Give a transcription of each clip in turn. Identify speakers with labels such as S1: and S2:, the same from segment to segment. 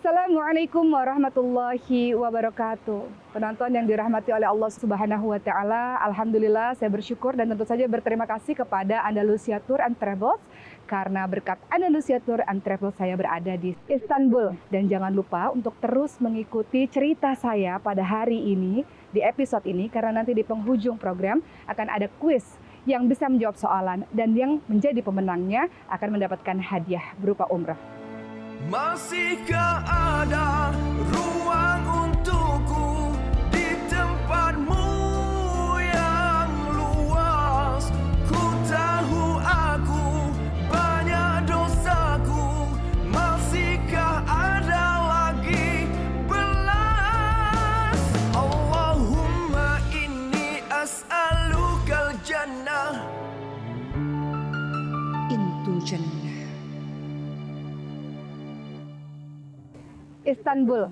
S1: Assalamualaikum warahmatullahi wabarakatuh. Penonton yang dirahmati oleh Allah Subhanahu wa taala, alhamdulillah saya bersyukur dan tentu saja berterima kasih kepada Andalusia Tour and Travels karena berkat Andalusia Tour and Travels saya berada di Istanbul. Dan jangan lupa untuk terus mengikuti cerita saya pada hari ini di episode ini karena nanti di penghujung program akan ada kuis yang bisa menjawab soalan dan yang menjadi pemenangnya akan mendapatkan hadiah berupa umrah.
S2: Masihkah ada ruang untukku di tempatmu yang luas? Ku tahu aku banyak dosaku. Masihkah ada lagi belas? Allahumma inni as'alukal jannah.
S1: Intu Jannah. Istanbul,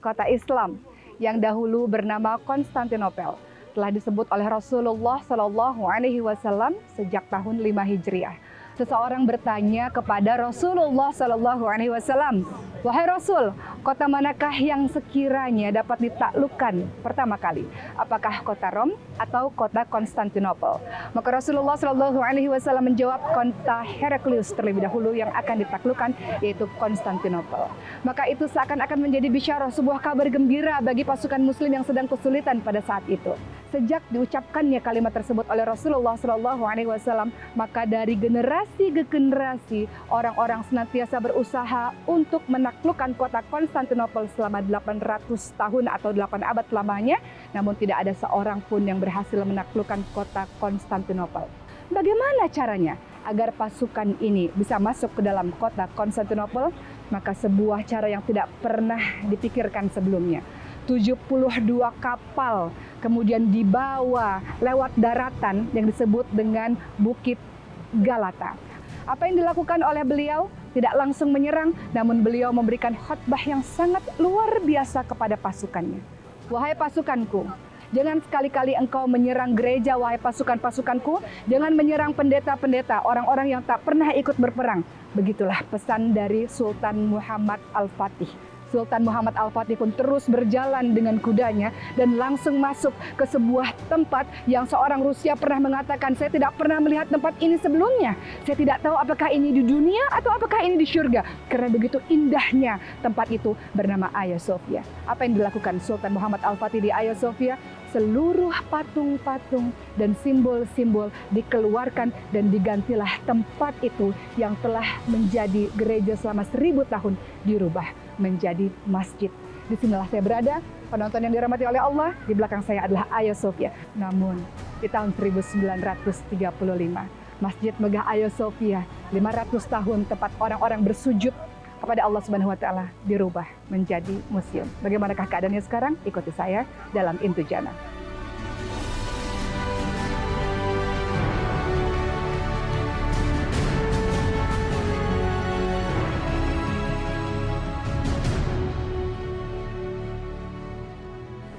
S1: kota Islam yang dahulu bernama Konstantinopel, telah disebut oleh Rasulullah Shallallahu Alaihi Wasallam sejak tahun 5 Hijriah. Seseorang bertanya kepada Rasulullah Shallallahu Alaihi Wasallam, wahai Rasul, kota manakah yang sekiranya dapat ditaklukkan pertama kali? Apakah kota Rom atau kota Konstantinopel? Maka Rasulullah Shallallahu Alaihi Wasallam menjawab, kota Heraklius terlebih dahulu yang akan ditaklukkan, yaitu Konstantinopel. Maka itu seakan-akan menjadi bisyarah, sebuah kabar gembira bagi pasukan Muslim yang sedang kesulitan pada saat itu. Sejak diucapkannya kalimat tersebut oleh Rasulullah Shallallahu Alaihi Wasallam, maka dari generasi ke generasi orang-orang senantiasa berusaha untuk menaklukkan kota Konstantinopel selama 800 tahun atau 8 abad lamanya, namun tidak ada seorang pun yang berhasil menaklukkan kota Konstantinopel. Bagaimana caranya agar pasukan ini bisa masuk ke dalam kota Konstantinopel? Maka sebuah cara yang tidak pernah dipikirkan sebelumnya. 72 kapal kemudian dibawa lewat daratan yang disebut dengan Bukit Galata. Apa yang dilakukan oleh beliau? Tidak langsung menyerang, namun beliau memberikan khutbah yang sangat luar biasa kepada pasukannya. Wahai pasukanku, jangan sekali-kali engkau menyerang gereja, wahai pasukan-pasukanku. Jangan menyerang pendeta-pendeta, orang-orang yang tak pernah ikut berperang. Begitulah pesan dari Sultan Muhammad Al-Fatih. Sultan Muhammad Al-Fatih pun terus berjalan dengan kudanya dan langsung masuk ke sebuah tempat yang seorang Rusia pernah mengatakan, saya tidak pernah melihat tempat ini sebelumnya. Saya tidak tahu apakah ini di dunia atau apakah ini di surga. Karena begitu indahnya tempat itu bernama Hagia Sophia. Apa yang dilakukan Sultan Muhammad Al-Fatih di Hagia Sophia? Seluruh patung-patung dan simbol-simbol dikeluarkan dan digantilah tempat itu yang telah menjadi gereja selama 1000 tahun dirubah menjadi masjid. Disinilah saya berada, penonton yang dirahmati oleh Allah. Di belakang saya adalah Hagia Sophia. Namun di tahun 1935, Masjid Megah Hagia Sophia, 500 tahun tempat orang-orang bersujud kepada Allah Subhanahu wa taala dirubah menjadi museum. Bagaimanakah keadaannya sekarang? Ikuti saya dalam Intu Jannah.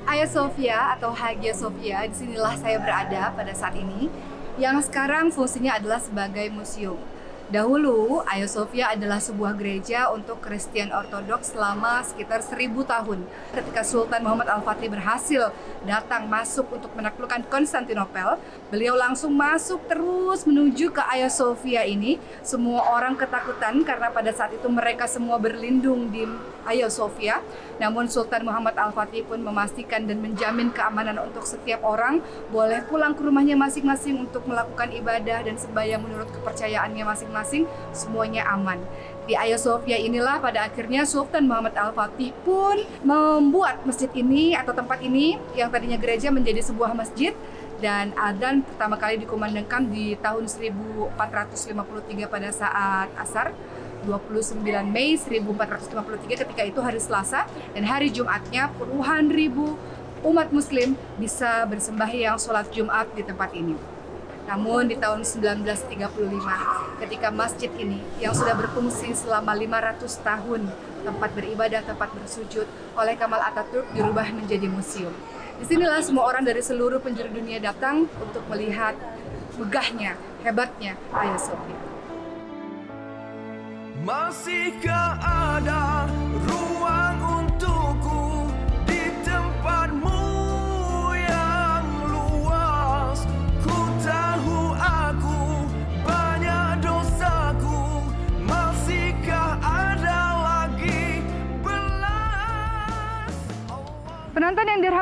S1: Hagia Sophia atau Hagia Sophia, disinilah saya berada pada saat ini, yang sekarang fungsinya adalah sebagai museum. Dahulu, Hagia Sophia adalah sebuah gereja untuk Kristen Ortodoks selama sekitar 1000 tahun. Ketika Sultan Muhammad Al-Fatih berhasil datang masuk untuk menaklukkan Konstantinopel, beliau langsung masuk terus menuju ke Hagia Sophia ini. Semua orang ketakutan karena pada saat itu mereka semua berlindung di Hagia Sophia. Namun Sultan Muhammad Al-Fatih pun memastikan dan menjamin keamanan untuk setiap orang boleh pulang ke rumahnya masing-masing untuk melakukan ibadah dan sembahyang menurut kepercayaannya masing-masing, semuanya aman. Di Hagia Sophia inilah pada akhirnya Sultan Muhammad Al-Fatih pun membuat masjid ini atau tempat ini yang tadinya gereja menjadi sebuah masjid, dan adzan pertama kali dikumandangkan di tahun 1453 pada saat asar. 29 Mei 1453 ketika itu hari Selasa, dan hari Jumatnya puluhan ribu umat muslim bisa bersembahyang sholat Jumat di tempat ini. Namun di tahun 1935 ketika masjid ini yang sudah berfungsi selama 500 tahun tempat beribadah, tempat bersujud oleh Kemal Atatürk dirubah menjadi museum. Disinilah semua orang dari seluruh penjuru dunia datang untuk melihat megahnya, hebatnya Hagia Sophia.
S2: Masihkah ada ruang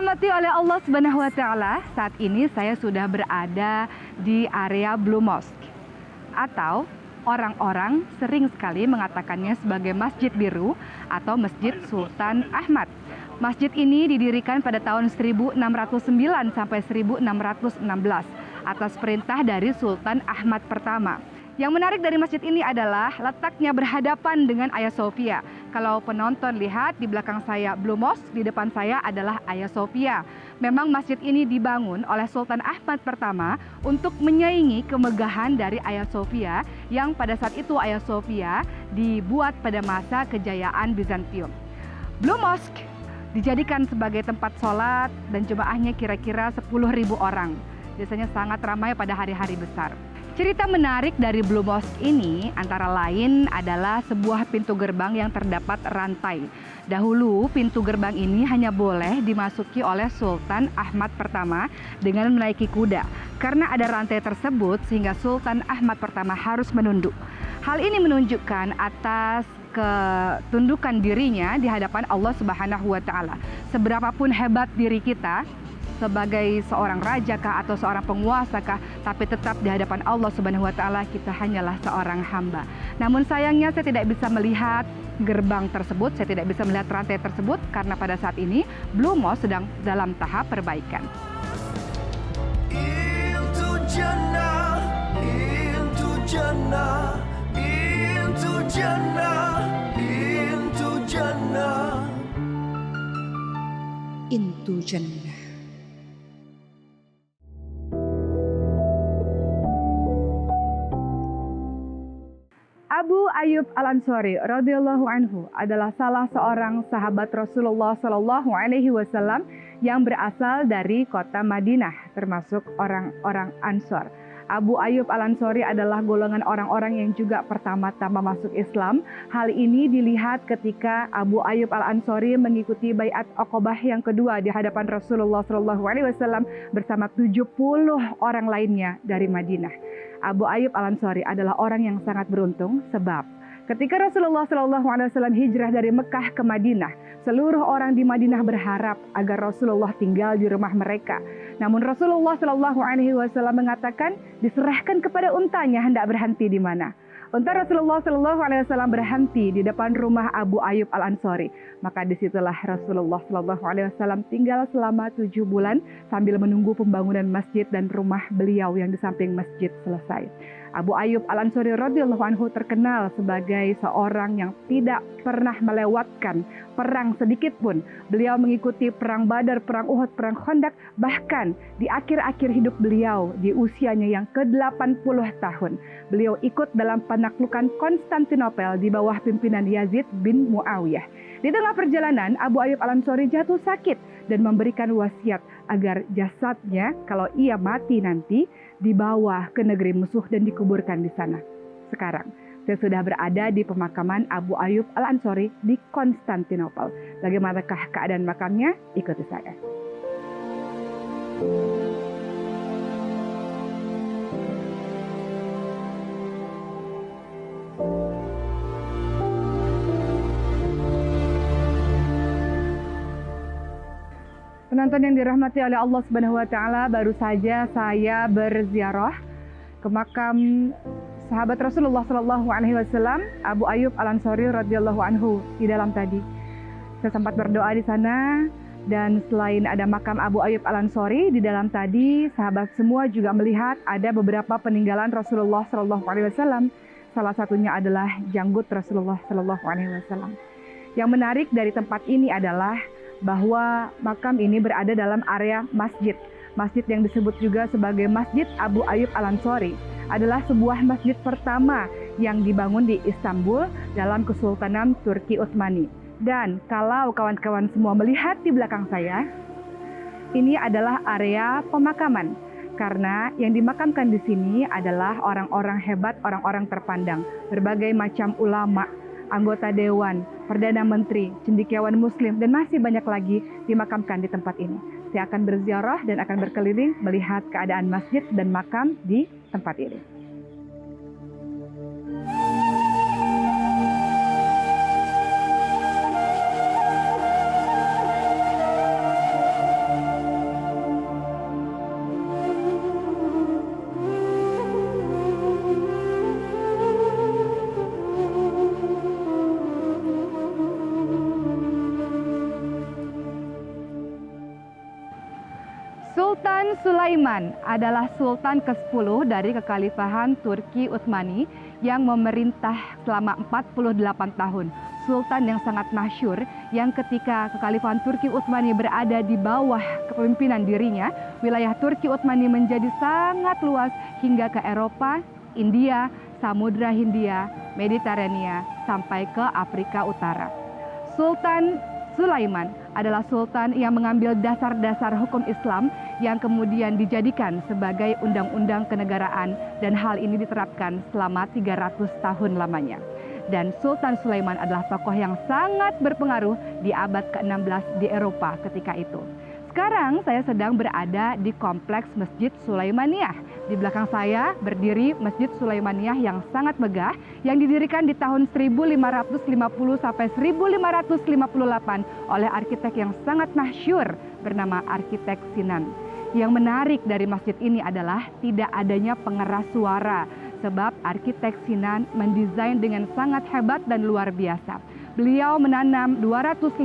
S1: dirahmati oleh Allah Subhanahu wa taala, saat ini saya sudah berada di area Blue Mosque atau orang-orang sering sekali mengatakannya sebagai Masjid Biru atau Masjid Sultan Ahmad. Masjid ini didirikan pada tahun 1609 sampai 1616 atas perintah dari Sultan Ahmad pertama. Yang menarik dari masjid ini adalah letaknya berhadapan dengan Hagia Sophia. Kalau penonton lihat di belakang saya Blue Mosque, di depan saya adalah Hagia Sophia. Memang masjid ini dibangun oleh Sultan Ahmad pertama untuk menyaingi kemegahan dari Hagia Sophia yang pada saat itu Hagia Sophia dibuat pada masa kejayaan Bizantium. Blue Mosque dijadikan sebagai tempat sholat dan jemaahnya kira-kira 10.000 orang. Biasanya sangat ramai pada hari-hari besar. Cerita menarik dari Blue Mosque ini antara lain adalah sebuah pintu gerbang yang terdapat rantai. Dahulu pintu gerbang ini hanya boleh dimasuki oleh Sultan Ahmad pertama dengan menaiki kuda. Karena ada rantai tersebut sehingga Sultan Ahmad pertama harus menunduk. Hal ini menunjukkan atas ketundukan dirinya di hadapan Allah Subhanahu wa taala. Seberapapun hebat diri kita sebagai seorang raja kah atau seorang penguasa kah, tapi tetap di hadapan Allah Subhanahu wa taala kita hanyalah seorang hamba. Namun sayangnya saya tidak bisa melihat gerbang tersebut, saya tidak bisa melihat rantai tersebut karena pada saat ini Blue Mosque sedang dalam tahap perbaikan.
S2: Into Jannah, into Jannah, into Jannah, into Jannah.
S1: Into Jannah. Abu Ayyub Al-Ansari radhiyallahu anhu adalah salah seorang sahabat Rasulullah Shallallahu alaihi wasallam yang berasal dari kota Madinah, termasuk orang-orang Ansor. Abu Ayyub Al-Ansari adalah golongan orang-orang yang juga pertama-tama masuk Islam. Hal ini dilihat ketika Abu Ayyub Al-Ansari mengikuti Baiat Aqabah yang kedua di hadapan Rasulullah Shallallahu alaihi wasallam bersama 70 orang lainnya dari Madinah. Abu Ayyub Al-Ansari adalah orang yang sangat beruntung sebab ketika Rasulullah SAW hijrah dari Mekah ke Madinah, seluruh orang di Madinah berharap agar Rasulullah tinggal di rumah mereka. Namun Rasulullah SAW mengatakan diserahkan kepada untanya hendak berhenti di mana. Unta Rasulullah SAW berhenti di depan rumah Abu Ayyub Al-Ansari. Maka disitulah Rasulullah SAW tinggal selama 7 bulan sambil menunggu pembangunan masjid dan rumah beliau yang di samping masjid selesai. Abu Ayyub Al-Ansari radhiyallahu anhu terkenal sebagai seorang yang tidak pernah melewatkan perang sedikit pun. Beliau mengikuti perang Badar, perang Uhud, perang Khandaq, bahkan di akhir-akhir hidup beliau di usianya yang ke-80 tahun. Beliau ikut dalam penaklukan Konstantinopel di bawah pimpinan Yazid bin Muawiyah. Di tengah perjalanan, Abu Ayyub Al-Ansari jatuh sakit dan memberikan wasiat agar jasadnya kalau ia mati nanti dibawa ke negeri musuh dan dikuburkan di sana. Sekarang saya sudah berada di pemakaman Abu Ayyub Al-Ansari di Konstantinopel. Bagaimanakah keadaan makamnya? Ikuti saya. Penonton yang dirahmati oleh Allah Subhanahu wa taala, baru saja saya berziarah ke makam sahabat Rasulullah Shallallahu alaihi wasallam Abu Ayyub Al-Ansari radhiyallahu anhu di dalam tadi. Saya sempat berdoa di sana dan selain ada makam Abu Ayyub Al-Ansari di dalam tadi, sahabat semua juga melihat ada beberapa peninggalan Rasulullah Shallallahu alaihi wasallam. Salah satunya adalah janggut Rasulullah Shallallahu alaihi wasallam. Yang menarik dari tempat ini adalah bahwa makam ini berada dalam area masjid. Masjid yang disebut juga sebagai Masjid Abu Ayyub Al-Ansari adalah sebuah masjid pertama yang dibangun di Istanbul dalam Kesultanan Turki Utsmani. Dan kalau kawan-kawan semua melihat di belakang saya, ini adalah area pemakaman. Karena yang dimakamkan di sini adalah orang-orang hebat, orang-orang terpandang, berbagai macam ulama, anggota dewan, perdana menteri, cendekiawan muslim, dan masih banyak lagi dimakamkan di tempat ini. Saya akan berziarah dan akan berkeliling melihat keadaan masjid dan makam di tempat ini. Sultan Sulaiman adalah sultan ke-10 dari kekhalifahan Turki Utsmani yang memerintah selama 48 tahun. Sultan yang sangat masyhur yang ketika kekhalifahan Turki Utsmani berada di bawah kepemimpinan dirinya, wilayah Turki Utsmani menjadi sangat luas hingga ke Eropa, India, Samudra Hindia, Mediterania, sampai ke Afrika Utara. Sultan Sulaiman adalah sultan yang mengambil dasar-dasar hukum Islam yang kemudian dijadikan sebagai undang-undang kenegaraan dan hal ini diterapkan selama 300 tahun lamanya. Dan Sultan Sulaiman adalah tokoh yang sangat berpengaruh di abad ke-16 di Eropa ketika itu. Sekarang saya sedang berada di kompleks Masjid Sulaimaniyah. Di belakang saya berdiri Masjid Sulaimaniyah yang sangat megah yang didirikan di tahun 1550 sampai 1558 oleh arsitek yang sangat masyhur bernama arsitek Sinan. Yang menarik dari masjid ini adalah tidak adanya pengeras suara sebab arsitek Sinan mendesain dengan sangat hebat dan luar biasa. Beliau menanam 256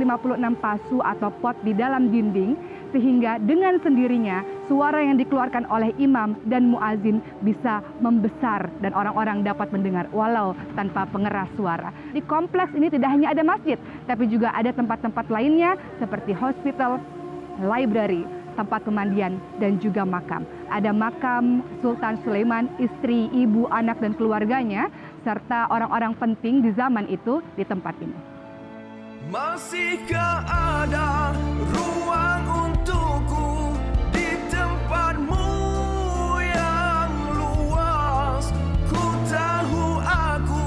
S1: pasu atau pot di dalam dinding sehingga dengan sendirinya suara yang dikeluarkan oleh imam dan muazin bisa membesar dan orang-orang dapat mendengar walau tanpa pengeras suara. Di kompleks ini tidak hanya ada masjid, tapi juga ada tempat-tempat lainnya seperti hospital, library, tempat pemandian, dan juga makam. Ada makam Sultan Sulaiman, istri, ibu, anak, dan keluarganya, serta orang-orang penting di zaman itu di tempat ini.
S2: Masihkah ada ruang untukku di tempatmu yang luas? Ku tahu aku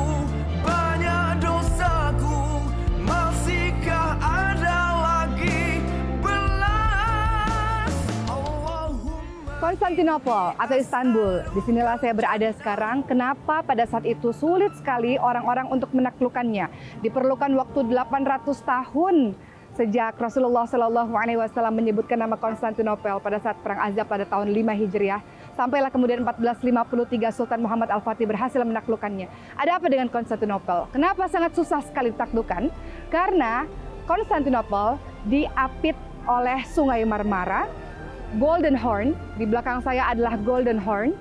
S2: banyak dosaku. Masihkah ada lagi belas? Allahumma.
S1: Konstantinopel atau Istanbul, disinilah saya berada sekarang. Kenapa pada saat itu sulit sekali orang-orang untuk menaklukkannya? Diperlukan waktu 800 tahun sejak Rasulullah SAW menyebutkan nama Konstantinopel pada saat Perang Ahzab pada tahun 5 Hijriah. Sampailah kemudian 1453 Sultan Muhammad Al-Fatih berhasil menaklukkannya. Ada apa dengan Konstantinopel? Kenapa sangat susah sekali ditaklukkan? Karena Konstantinopel diapit oleh Sungai Marmara, Golden Horn, di belakang saya adalah Golden Horn.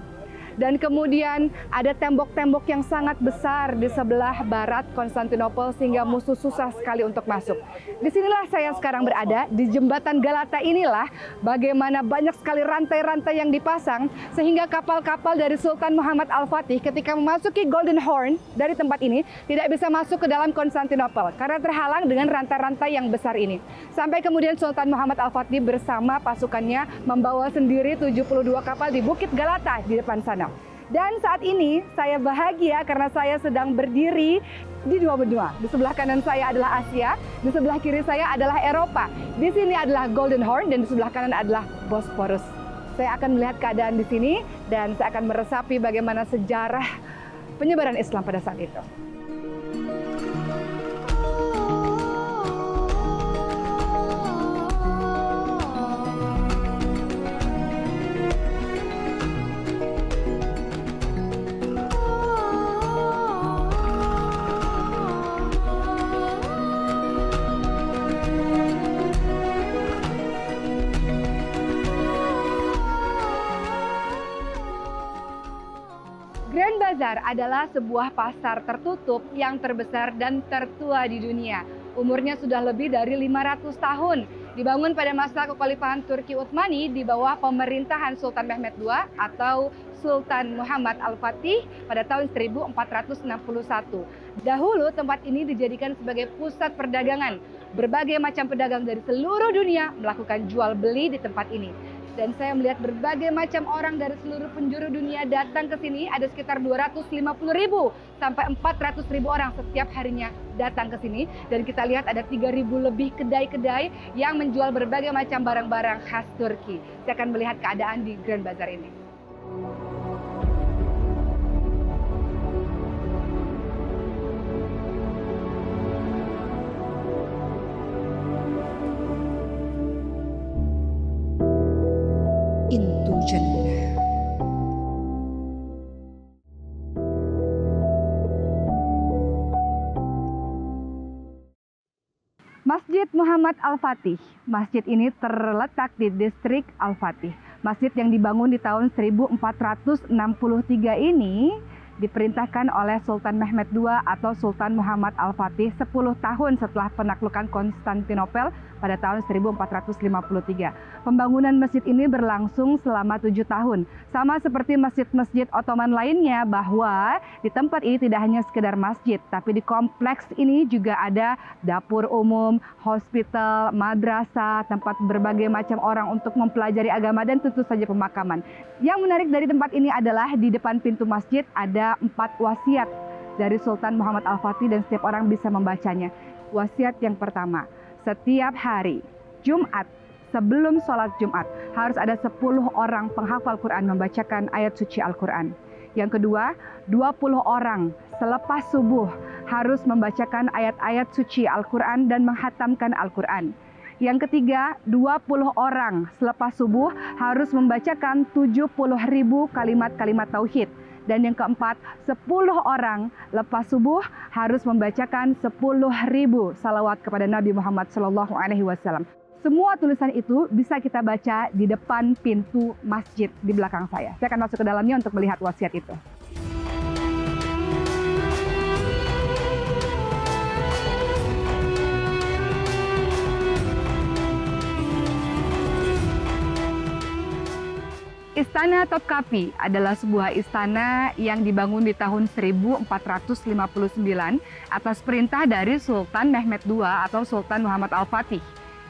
S1: Dan kemudian ada tembok-tembok yang sangat besar di sebelah barat Konstantinopel sehingga musuh susah sekali untuk masuk. Disinilah saya sekarang berada, di jembatan Galata inilah bagaimana banyak sekali rantai-rantai yang dipasang sehingga kapal-kapal dari Sultan Muhammad Al-Fatih ketika memasuki Golden Horn dari tempat ini tidak bisa masuk ke dalam Konstantinopel karena terhalang dengan rantai-rantai yang besar ini. Sampai kemudian Sultan Muhammad Al-Fatih bersama pasukannya membawa sendiri 72 kapal di Bukit Galata di depan sana. Dan saat ini saya bahagia karena saya sedang berdiri di dua benua. Di sebelah kanan saya adalah Asia, di sebelah kiri saya adalah Eropa. Di sini adalah Golden Horn dan di sebelah kanan adalah Bosporus. Saya akan melihat keadaan di sini dan saya akan meresapi bagaimana sejarah penyebaran Islam pada saat itu. Grand Bazaar adalah sebuah pasar tertutup yang terbesar dan tertua di dunia. Umurnya sudah lebih dari 500 tahun. Dibangun pada masa kekhalifahan Turki Utsmani di bawah pemerintahan Sultan Mehmed II atau Sultan Muhammad Al-Fatih pada tahun 1461. Dahulu tempat ini dijadikan sebagai pusat perdagangan. Berbagai macam pedagang dari seluruh dunia melakukan jual beli di tempat ini. Dan saya melihat berbagai macam orang dari seluruh penjuru dunia datang ke sini. Ada sekitar 250.000 sampai 400.000 orang setiap harinya datang ke sini. Dan kita lihat ada 3.000 lebih kedai-kedai yang menjual berbagai macam barang-barang khas Turki. Saya akan melihat keadaan di Grand Bazaar ini. Into Jannah. Masjid Muhammad Al-Fatih. Masjid ini terletak di distrik Al-Fatih. Masjid yang dibangun di tahun 1463 ini diperintahkan oleh Sultan Mehmed II atau Sultan Muhammad Al-Fatih 10 tahun setelah penaklukan Konstantinopel pada tahun 1453. Pembangunan masjid ini berlangsung selama 7 tahun. Sama seperti masjid-masjid Ottoman lainnya, bahwa di tempat ini tidak hanya sekedar masjid, tapi di kompleks ini juga ada dapur umum, hospital, madrasah, tempat berbagai macam orang untuk mempelajari agama, dan tentu saja pemakaman. Yang menarik dari tempat ini adalah di depan pintu masjid ada 4 wasiat dari Sultan Muhammad Al-Fatih dan setiap orang bisa membacanya. Wasiat yang pertama, setiap hari Jumat sebelum sholat Jumat harus ada 10 orang penghafal Quran membacakan ayat suci Al-Quran. Yang kedua, 20 orang selepas subuh harus membacakan ayat-ayat suci Al-Quran dan menghatamkan Al-Quran. Yang ketiga, 20 orang selepas subuh harus membacakan 70.000 kalimat-kalimat tauhid. Dan yang keempat, 10 orang lepas subuh harus membacakan 10.000 salawat kepada Nabi Muhammad SAW. Semua tulisan itu bisa kita baca di depan pintu masjid di belakang saya. Saya akan masuk ke dalamnya untuk melihat wasiat itu. Istana Topkapi adalah sebuah istana yang dibangun di tahun 1459 atas perintah dari Sultan Mehmed II atau Sultan Muhammad Al-Fatih.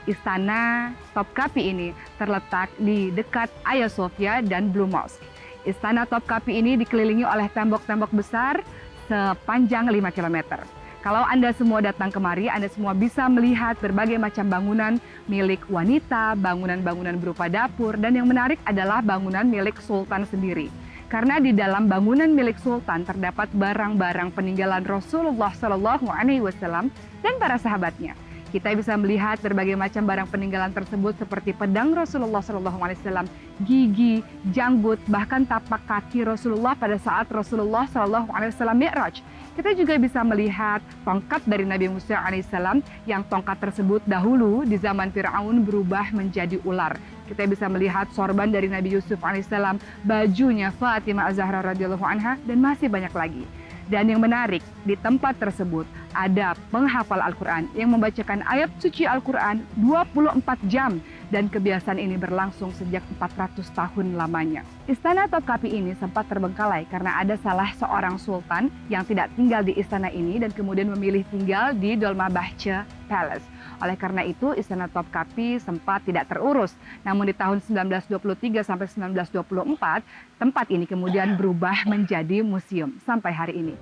S1: Istana Topkapi ini terletak di dekat Hagia Sophia dan Blue Mosque. Istana Topkapi ini dikelilingi oleh tembok-tembok besar sepanjang 5 km. Kalau Anda semua datang kemari, Anda semua bisa melihat berbagai macam bangunan milik wanita, bangunan-bangunan berupa dapur, dan yang menarik adalah bangunan milik Sultan sendiri. Karena di dalam bangunan milik Sultan terdapat barang-barang peninggalan Rasulullah SAW dan para sahabatnya. Kita bisa melihat berbagai macam barang peninggalan tersebut seperti pedang Rasulullah SAW, gigi, janggut, bahkan tapak kaki Rasulullah pada saat Rasulullah SAW Mi'raj. Kita juga bisa melihat tongkat dari Nabi Musa alaihissalam yang tongkat tersebut dahulu di zaman Fir'aun berubah menjadi ular. Kita bisa melihat sorban dari Nabi Yusuf alaihissalam, bajunya Fatimah Az-Zahra radhiyallahu anha, dan masih banyak lagi. Dan yang menarik, di tempat tersebut ada penghafal Al-Quran yang membacakan ayat suci Al-Quran 24 jam. Dan kebiasaan ini berlangsung sejak 400 tahun lamanya. Istana Topkapi ini sempat terbengkalai karena ada salah seorang sultan yang tidak tinggal di istana ini dan kemudian memilih tinggal di Dolmabahce Palace. Oleh karena itu, Istana Topkapi sempat tidak terurus. Namun di tahun 1923 sampai 1924, tempat ini kemudian berubah menjadi museum sampai hari ini.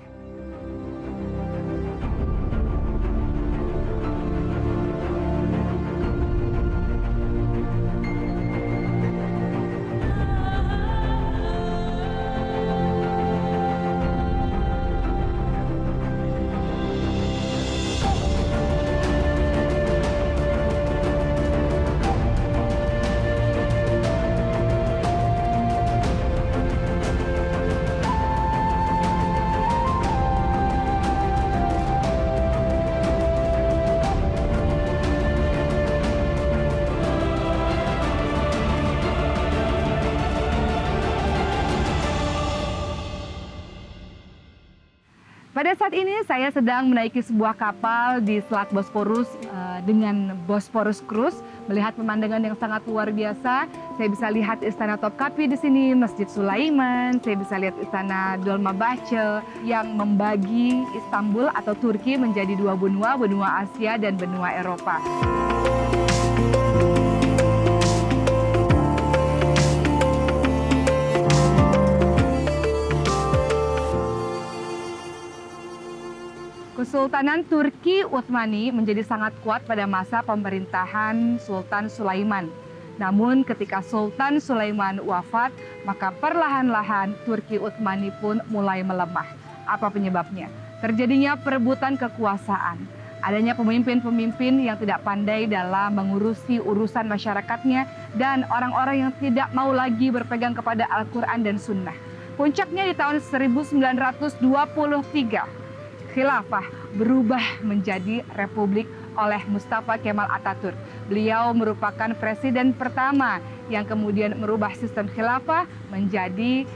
S1: Pada saat ini saya sedang menaiki sebuah kapal di Selat Bosporus dengan Bosporus Cruise, melihat pemandangan yang sangat luar biasa. Saya bisa lihat Istana Topkapi di sini, Masjid Sulaiman, saya bisa lihat Istana Dolmabahce yang membagi Istanbul atau Turki menjadi dua benua, benua Asia dan benua Eropa. Kesultanan Turki Utsmani menjadi sangat kuat pada masa pemerintahan Sultan Sulaiman. Namun ketika Sultan Sulaiman wafat, maka perlahan-lahan Turki Utsmani pun mulai melemah. Apa penyebabnya? Terjadinya perebutan kekuasaan. Adanya pemimpin-pemimpin yang tidak pandai dalam mengurusi urusan masyarakatnya dan orang-orang yang tidak mau lagi berpegang kepada Al-Quran dan Sunnah. Puncaknya di tahun 1923. Khilafah berubah menjadi Republik oleh Mustafa Kemal Atatürk. Beliau merupakan presiden pertama yang kemudian merubah sistem khilafah menjadi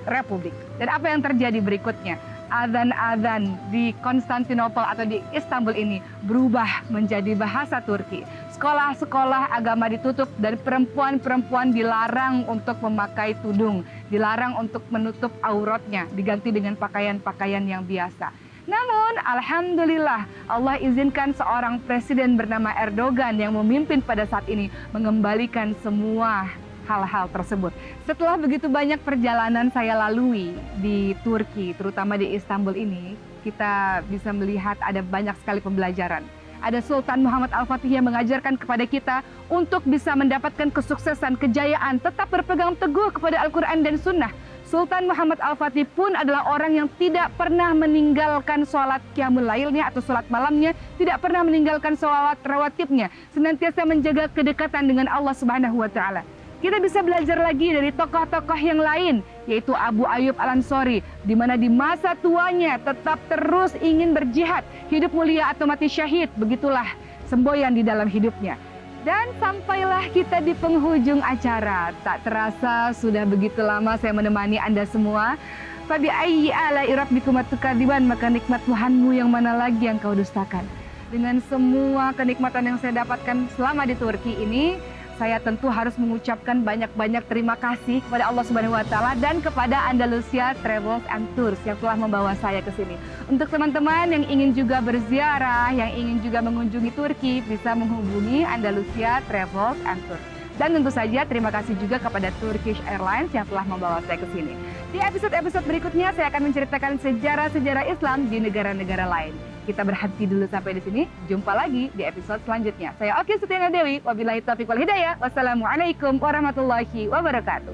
S1: republik. Dan apa yang terjadi berikutnya? Adzan-adzan di Konstantinopel atau di Istanbul ini berubah menjadi bahasa Turki. Sekolah-sekolah agama ditutup dan perempuan-perempuan dilarang untuk memakai tudung, dilarang untuk menutup auratnya, diganti dengan pakaian-pakaian yang biasa. Namun, alhamdulillah Allah izinkan seorang presiden bernama Erdogan yang memimpin pada saat ini mengembalikan semua hal-hal tersebut. Setelah begitu banyak perjalanan saya lalui di Turki, terutama di Istanbul ini, kita bisa melihat ada banyak sekali pembelajaran. Ada Sultan Muhammad Al-Fatih yang mengajarkan kepada kita untuk bisa mendapatkan kesuksesan, kejayaan, tetap berpegang teguh kepada Al-Quran dan Sunnah. Sultan Muhammad Al-Fatih pun adalah orang yang tidak pernah meninggalkan sholat qiyamul lailnya atau sholat malamnya, tidak pernah meninggalkan sholat rawatibnya, senantiasa menjaga kedekatan dengan Allah Subhanahu wa Ta'ala. Kita bisa belajar lagi dari tokoh-tokoh yang lain, yaitu Abu Ayyub Al-Ansori, di mana di masa tuanya tetap terus ingin berjihad, hidup mulia atau mati syahid, begitulah semboyan di dalam hidupnya. Dan sampailah kita di penghujung acara. Tak terasa sudah begitu lama saya menemani Anda semua. Fabi ayyi ala'i rabbikuma tukadziban, maka nikmat Tuhanmu yang mana lagi yang kau dustakan. Dengan semua kenikmatan yang saya dapatkan selama di Turki ini, saya tentu harus mengucapkan banyak-banyak terima kasih kepada Allah Subhanahu wa Ta'ala dan kepada Andalusia Travels and Tours yang telah membawa saya ke sini. Untuk teman-teman yang ingin juga berziarah, yang ingin juga mengunjungi Turki, bisa menghubungi Andalusia Travels and Tours. Dan tentu saja terima kasih juga kepada Turkish Airlines yang telah membawa saya ke sini. Di episode-episode berikutnya saya akan menceritakan sejarah-sejarah Islam di negara-negara lain. Kita berhenti dulu sampai di sini. Jumpa lagi di episode selanjutnya. Saya Oki Setiana Dewi. Wabillahi taufiq wal hidayah. Wassalamualaikum warahmatullahi wabarakatuh.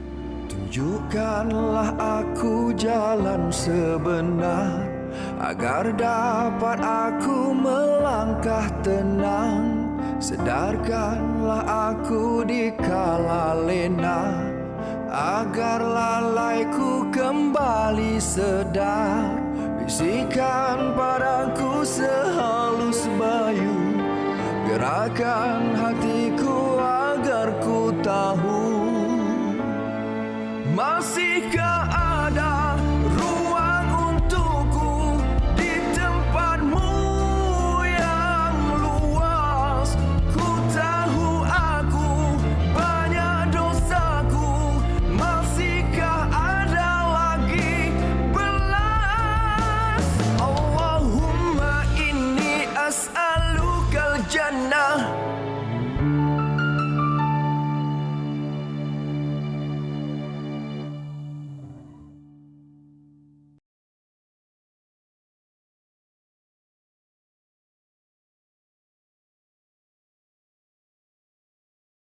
S2: Tunjukkanlah aku jalan sebenar, agar dapat aku melangkah tenang. Sedarkanlah aku di kala lena, agar lalaiku kembali sedar. Bisikan padaku sehalus bayu, gerakan hatiku agar ku tahu, masihkah ada